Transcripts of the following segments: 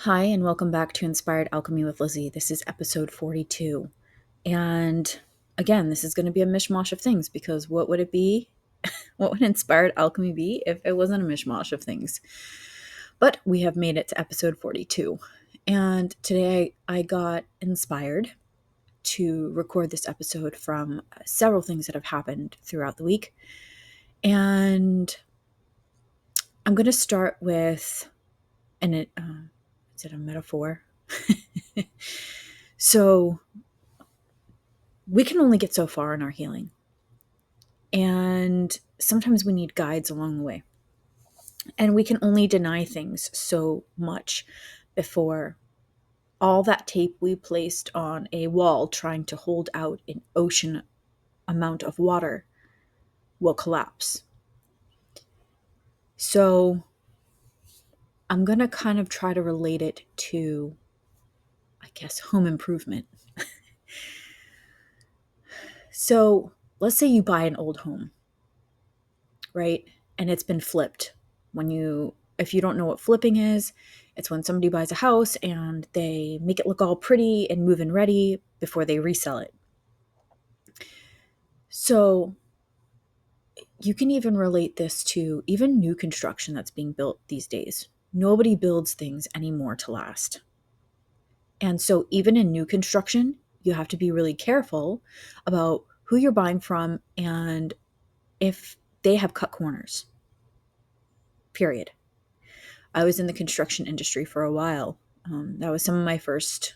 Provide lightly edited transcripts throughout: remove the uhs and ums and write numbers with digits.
Hi, and welcome back to Inspired Alchemy with Lizzie. This is episode 42. And again, this is going to be a mishmash of things because what would it be? What would Inspired Alchemy be if it wasn't a mishmash of things? But we have made it to episode 42. And today I got inspired to record this episode from several things that have happened throughout the week. And I'm going to start with is it a metaphor? So we can only get so far in our healing. And sometimes we need guides along the way. And we can only deny things so much before all that tape we placed on a wall trying to hold out an ocean amount of water will collapse. So I'm going to kind of try to relate it to, I guess, home improvement. So let's say you buy an old home, right? And it's been flipped. If you don't know what flipping is, it's when somebody buys a house and they make it look all pretty and move-in ready before they resell it. So you can even relate this to even new construction that's being built these days. Nobody builds things anymore to last. And so even in new construction, you have to be really careful about who you're buying from and if they have cut corners. Period. I was in the construction industry for a while. That was some of my first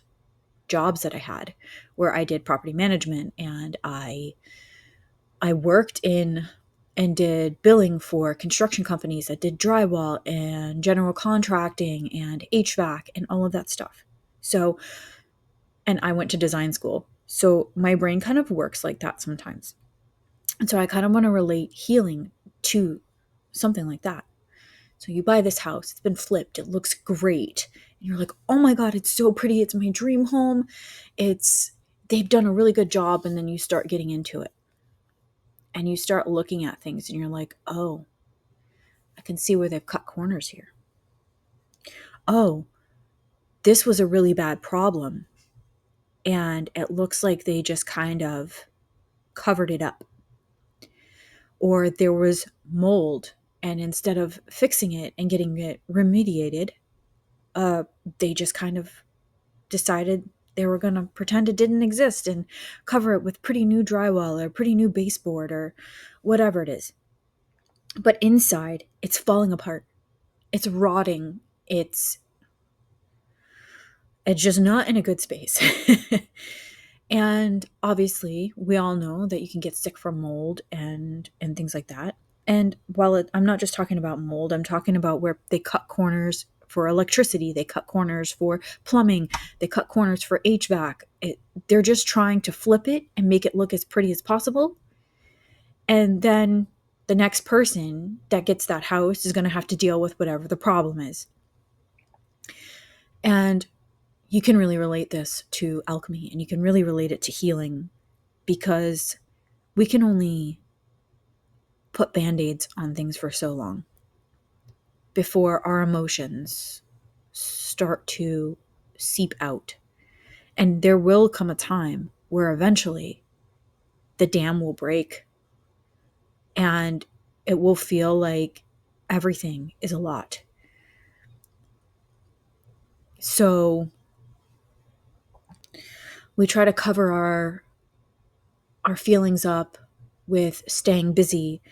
jobs that I had, where I did property management, and I worked in and did billing for construction companies that did drywall and general contracting and HVAC and all of that stuff. So, and I went to design school. So my brain kind of works like that sometimes. And so I kind of want to relate healing to something like that. So you buy this house, it's been flipped, it looks great. And you're like, oh my God, it's so pretty. It's my dream home. They've done a really good job. And then you start getting into it and you start looking at things and you're like, oh, I can see where they've cut corners here. Oh, this was a really bad problem. And it looks like they just kind of covered it up. Or there was mold, and instead of fixing it and getting it remediated, they just kind of decided they were going to pretend it didn't exist and cover it with pretty new drywall or pretty new baseboard or whatever it is. But inside, it's falling apart. It's rotting. It's just not in a good space. And obviously, we all know that you can get sick from mold and things like that. And I'm not just talking about mold, I'm talking about where they cut corners for electricity, they cut corners for plumbing, they cut corners for HVAC. They're just trying to flip it and make it look as pretty as possible. And then the next person that gets that house is going to have to deal with whatever the problem is. And you can really relate this to alchemy, and you can really relate it to healing, because we can only put band-aids on things for so long before our emotions start to seep out. And there will come a time where eventually the dam will break and it will feel like everything is a lot. So we try to cover our feelings up with staying busy,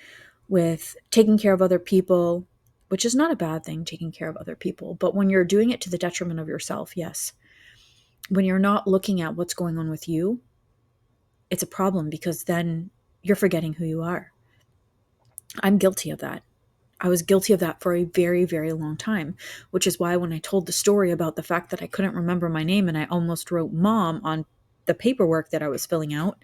with taking care of other people, which is not a bad thing, taking care of other people. But when you're doing it to the detriment of yourself, yes. When you're not looking at what's going on with you, it's a problem, because then you're forgetting who you are. I'm guilty of that. I was guilty of that for a very, very long time, which is why when I told the story about the fact that I couldn't remember my name and I almost wrote mom on the paperwork that I was filling out,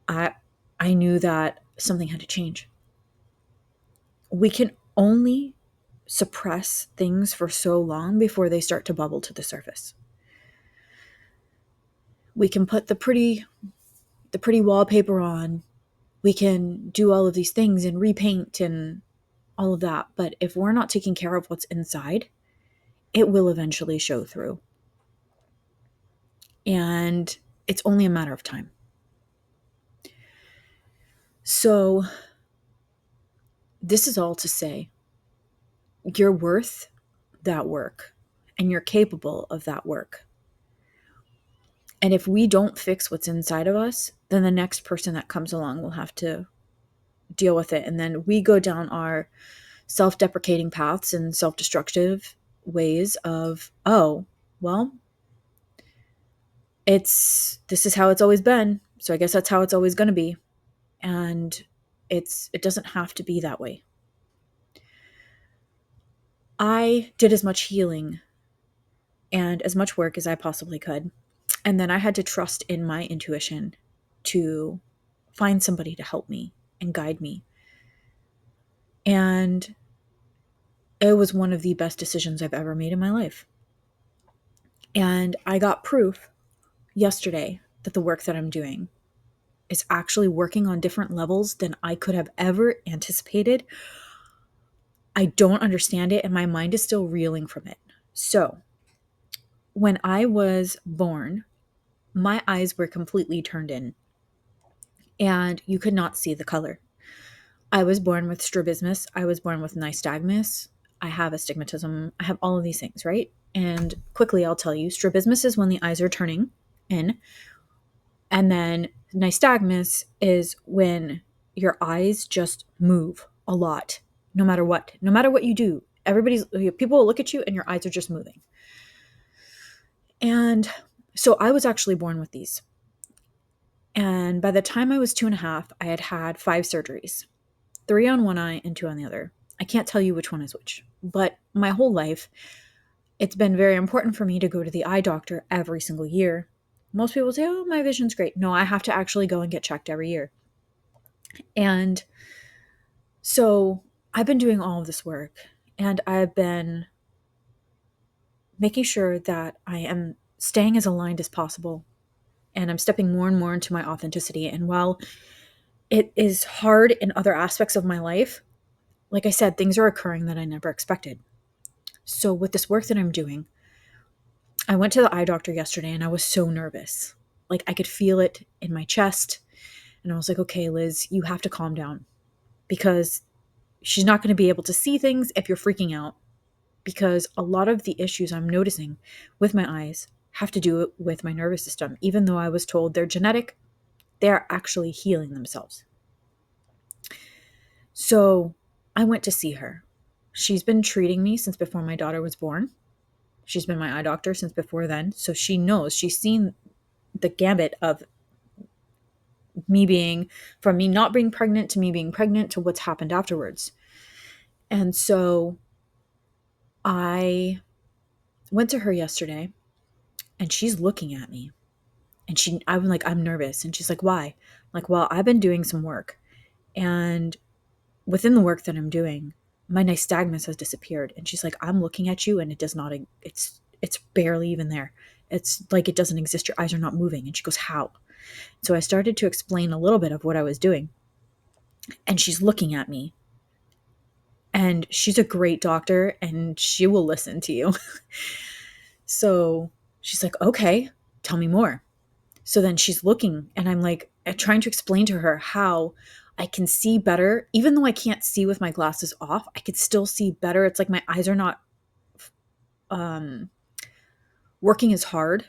I knew that something had to change. We can only suppress things for so long before they start to bubble to the surface. We can put the pretty wallpaper on. We can do all of these things and repaint and all of that. But if we're not taking care of what's inside, it will eventually show through. And it's only a matter of time. So, this is all to say you're worth that work and you're capable of that work. And if we don't fix what's inside of us, then the next person that comes along will have to deal with it. And then we go down our self-deprecating paths and self-destructive ways of, oh, well, this is how it's always been. So I guess that's how it's always going to be. And it doesn't have to be that way. I did as much healing and as much work as I possibly could. And then I had to trust in my intuition to find somebody to help me and guide me. And it was one of the best decisions I've ever made in my life. And I got proof yesterday that the work that I'm doing is actually working on different levels than I could have ever anticipated. I don't understand it, and my mind is still reeling from it. So, when I was born, my eyes were completely turned in, and you could not see the color. I was born with strabismus. I was born with nystagmus. I have astigmatism. I have all of these things, right? And quickly, I'll tell you, strabismus is when the eyes are turning in. And then nystagmus is when your eyes just move a lot, no matter what. No matter what you do, people will look at you and your eyes are just moving. And so I was actually born with these. And by the time I was 2.5, I had had 5 surgeries, 3 on one eye and 2 on the other. I can't tell you which one is which, but my whole life, it's been very important for me to go to the eye doctor every single year. Most people say, oh, my vision's great. No, I have to actually go and get checked every year. And so I've been doing all of this work, and I've been making sure that I am staying as aligned as possible, and I'm stepping more and more into my authenticity. And while it is hard in other aspects of my life, like I said, things are occurring that I never expected. So with this work that I'm doing, I went to the eye doctor yesterday and I was so nervous. Like I could feel it in my chest. And I was like, okay, Liz, you have to calm down, because she's not going to be able to see things if you're freaking out. Because a lot of the issues I'm noticing with my eyes have to do with my nervous system. Even though I was told they're genetic, they're actually healing themselves. So I went to see her. She's been treating me since before my daughter was born. She's been my eye doctor since before then. So she knows, she's seen the gambit of from me not being pregnant to me being pregnant to what's happened afterwards. And so I went to her yesterday and she's looking at me and I'm like, I'm nervous. And she's like, why? I'm like, well, I've been doing some work, and within the work that I'm doing, my nystagmus has disappeared. And she's like, I'm looking at you and it does not, it's barely even there. It's like it doesn't exist. Your eyes are not moving. And she goes, how? So I started to explain a little bit of what I was doing. And she's looking at me. And she's a great doctor and she will listen to you. So she's like, okay, tell me more. So then she's looking and I'm like trying to explain to her how I can see better. Even though I can't see with my glasses off, I could still see better. It's like my eyes are not working as hard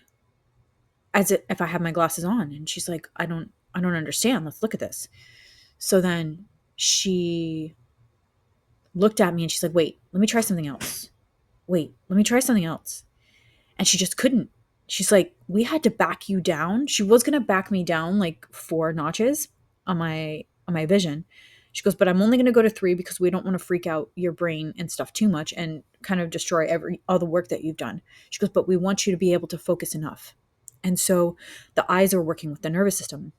as if I have my glasses on. And she's like, I don't understand. Let's look at this. So then she looked at me and she's like, wait, let me try something else. Wait, let me try something else. And she just couldn't. She's like, we had to back you down. She was going to back me down like 4 notches on my vision. She goes, but I'm only going to go to 3 because we don't want to freak out your brain and stuff too much and kind of destroy all the work that you've done. She goes, but we want you to be able to focus enough. And so the eyes are working with the nervous system.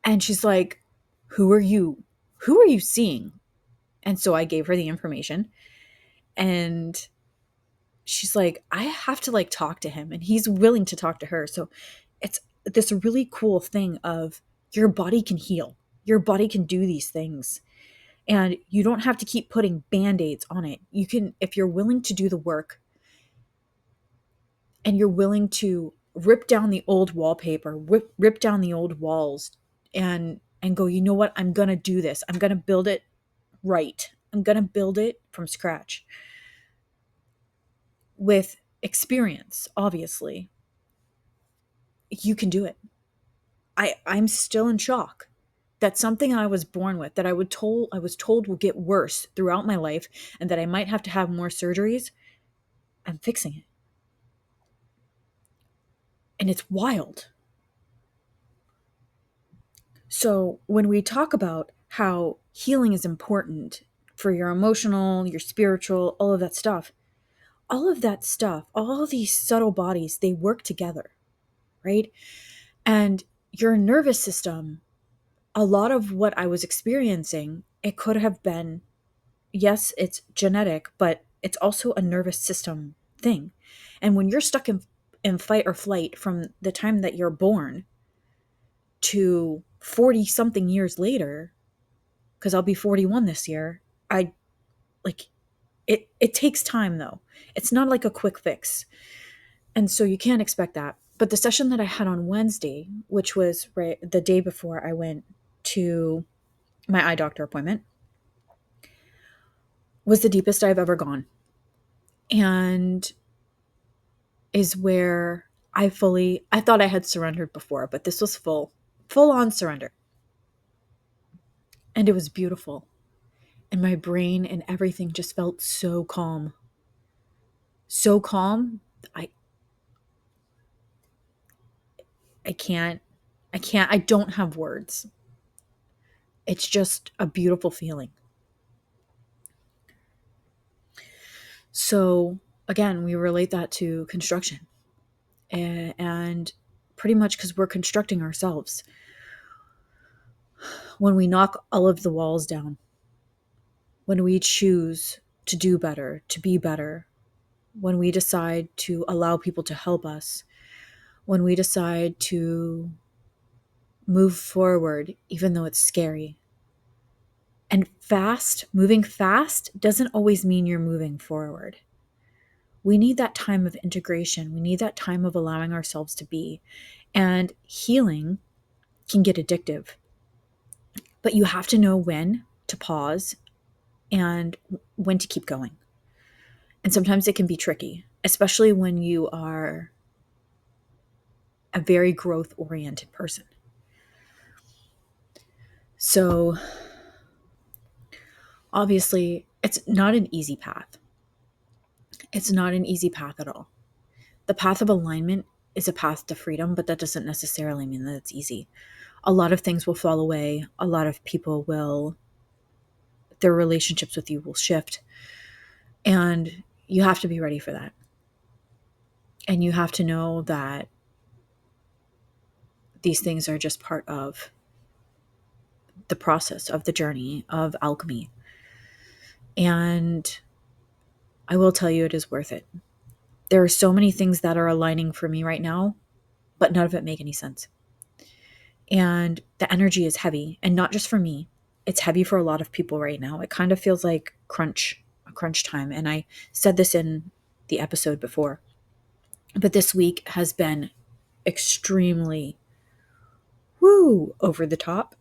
And she's like, who are you? Who are you seeing? And so I gave her the information, and she's like, I have to like talk to him, and he's willing to talk to her. So it's this really cool thing of your body can heal. Your body can do these things. And you don't have to keep putting band-aids on it. You can, if you're willing to do the work and you're willing to rip down the old wallpaper, rip down the old walls, and go, you know what? I'm going to do this. I'm going to build it right. I'm going to build it from scratch with experience, obviously. You can do it. I'm still in shock that something I was born with, that I was told will get worse throughout my life and that I might have to have more surgeries, I'm fixing it. And it's wild. So when we talk about how healing is important for your emotional, your spiritual, all of that stuff, all these subtle bodies, they work together, right? And your nervous system, a lot of what I was experiencing, it could have been, yes, it's genetic, but it's also a nervous system thing. And when you're stuck in fight or flight from the time that you're born to 40 something years later, because I'll be 41 this year, I like it takes time though. It's not like a quick fix. And so you can't expect that. But the session that I had on Wednesday, which was right the day before I went to my eye doctor appointment, was the deepest I've ever gone. And is where I thought I had surrendered before, but this was full on surrender. And it was beautiful. And my brain and everything just felt so calm. So calm. I I can't I don't have words. It's just a beautiful feeling. So again, we relate that to construction. And pretty much because we're constructing ourselves. When we knock all of the walls down, when we choose to do better, to be better, when we decide to allow people to help us, when we decide to move forward, even though it's scary. And moving fast doesn't always mean you're moving forward. We need that time of integration. We need that time of allowing ourselves to be. And healing can get addictive. But you have to know when to pause and when to keep going. And sometimes it can be tricky, especially when you are a very growth oriented person. So obviously, it's not an easy path. It's not an easy path at all. The path of alignment is a path to freedom, but that doesn't necessarily mean that it's easy. A lot of things will fall away. A lot of people their relationships with you will shift. And you have to be ready for that. And you have to know that these things are just part of the process of the journey of alchemy. And I will tell you, it is worth it. There are so many things that are aligning for me right now, but none of it make any sense. And the energy is heavy, and not just for me. It's heavy for a lot of people right now. It kind of feels like a crunch time. And I said this in the episode before, but this week has been extremely over the top.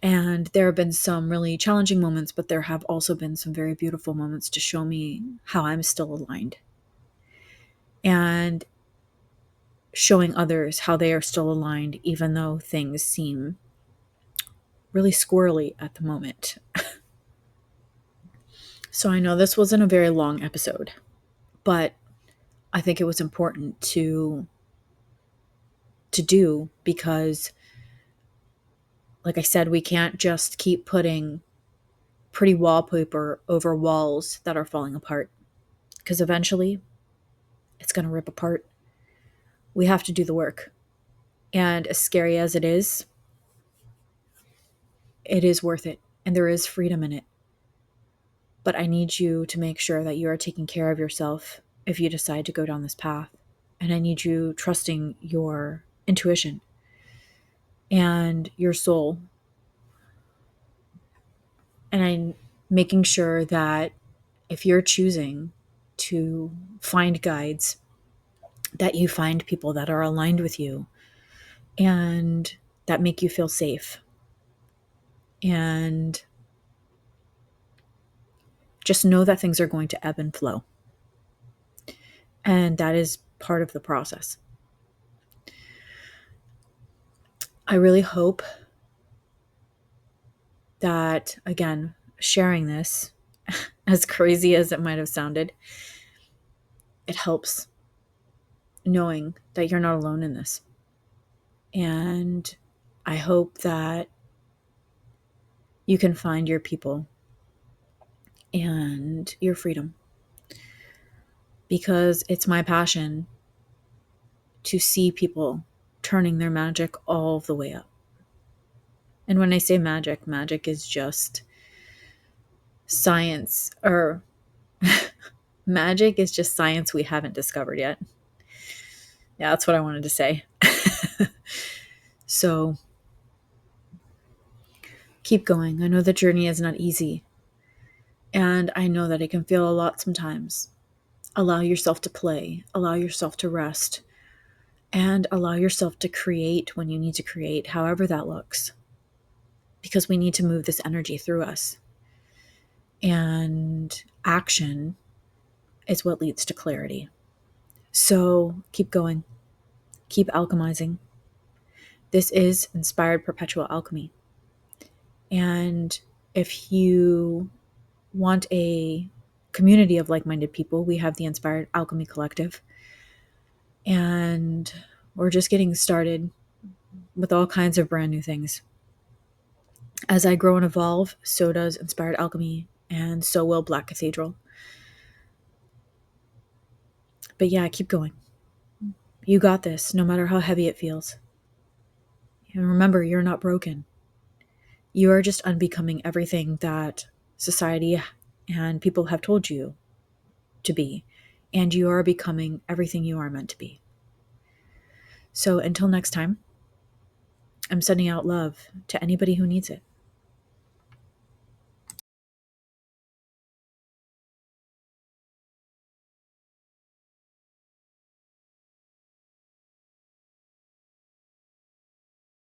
And there have been some really challenging moments, but there have also been some very beautiful moments to show me how I'm still aligned. And showing others how they are still aligned, even though things seem really squirrely at the moment. So I know this wasn't a very long episode, but I think it was important to do because, like I said, we can't just keep putting pretty wallpaper over walls that are falling apart, because eventually it's going to rip apart. We have to do the work. And as scary as it is worth it. And there is freedom in it. But I need you to make sure that you are taking care of yourself if you decide to go down this path. And I need you trusting your intuition and your soul And I'm making sure that if you're choosing to find guides, that you find people that are aligned with you and that make you feel safe. And just know that things are going to ebb and flow. And that is part of the process. I really hope that, again, sharing this, as crazy as it might have sounded, it helps knowing that you're not alone in this. And I hope that you can find your people and your freedom, because it's my passion to see people turning their magic all the way up. And when I say magic, magic is just science, or magic is just science we haven't discovered yet. Yeah, that's what I wanted to say. So keep going. I know the journey is not easy, and I know that it can feel a lot sometimes. Allow yourself to play, allow yourself to rest, and allow yourself to create when you need to create, however that looks, because we need to move this energy through us. And action is what leads to clarity. So keep going, keep alchemizing. This is Inspired Perpetual Alchemy. And if you want a community of like-minded people, we have the Inspired Alchemy Collective. And we're just getting started with all kinds of brand new things. As I grow and evolve, so does Inspired Alchemy, and so will Black Cathedral. But yeah, keep going. You got this, no matter how heavy it feels. And remember, you're not broken. You are just unbecoming everything that society and people have told you to be. And you are becoming everything you are meant to be. So until next time, I'm sending out love to anybody who needs it.